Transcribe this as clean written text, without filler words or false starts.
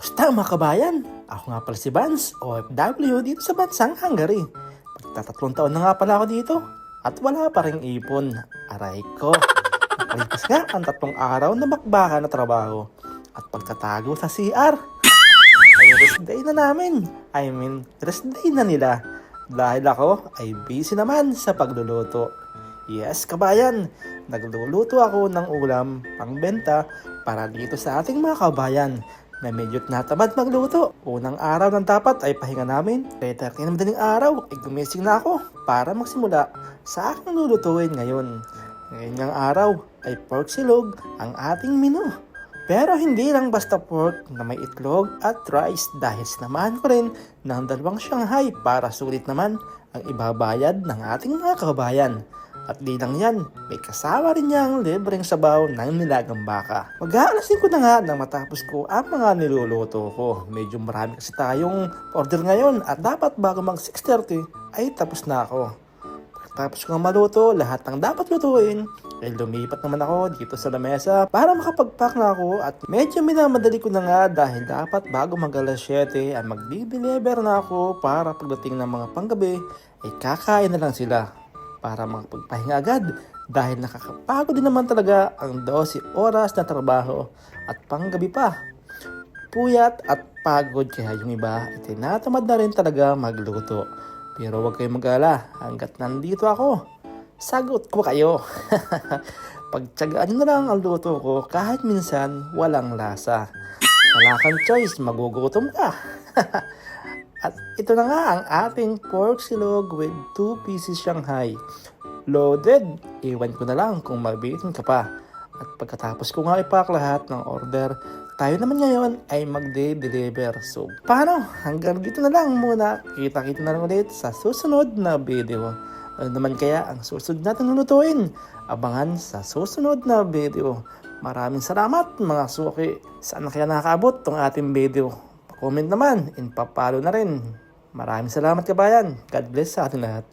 Kamusta mga kabayan? Ako nga pala si Vance, OFW dito sa bansang Hungary. Magtatatlong taon na nga pala ako dito at wala pa ring ipon. Aray ko, nakalipas nga ang 3 araw na bakbakan na trabaho at pagkatago sa CR. Ay rest day na namin. Rest day na nila. Dahil ako ay busy naman sa pagluluto. Yes, kabayan, nagluluto ako ng ulam pangbenta para dito sa ating mga kabayan na medyo natamad magluto. Unang araw ng dapat ay pahinga namin. 3:30 ng madaling araw ay gumising na ako para magsimula sa aking lulutuin ngayon. Ngayon ngang araw ay pork silog ang ating menu. Pero hindi lang basta pork na may itlog at rice dahil sinamahan ko rin ng 2 Shanghai para sulit naman ang ibabayad ng ating mga kabayan. At di lang yan, may kasama rin niyang libreng sabaw ng nilagang baka. Mag-aalasin ko na nga nang matapos ko ang mga niluluto ko. Medyo marami kasi tayong order ngayon at dapat bago mag 6:30 ay tapos na ako. Tapos ko nga maluto lahat ng dapat lutuin, ay lumipat naman ako dito sa lamesa para makapag-pack na ako at medyo minamadali ko na nga dahil dapat bago mag 7 ay mag-deliver na ako para pagdating ng mga panggabi ay kakain na lang sila para makapagpahinga agad dahil nakakapagod din naman talaga ang 12 oras na trabaho at panggabi pa. Puyat at pagod kaya yung iba ay tinatamad na rin talaga magluto. Pero huwag kayong mag-alala, hanggat nandito ako, sagot ko kayo. Pagtsagaan nyo na lang ang luto ko kahit minsan walang lasa. Wala kang choice, magugutom ka. At ito na nga ang ating pork silog with 2 pieces Shanghai. Loaded, iwan ko na lang kung mabitin ka pa. At pagkatapos ko nga ipack lahat ng order, tayo naman ngayon ay magde-deliver. So, paano? Hanggang dito na lang muna. Kita-kita na lang ulit sa susunod na video. Ano naman kaya ang susunod natin lulutuin? Abangan sa susunod na video. Maraming salamat mga suki. Saan na kaya nakakaabot tong ating video? Comment naman, and papalo na rin. Maraming salamat kabayan. God bless sa ating lahat.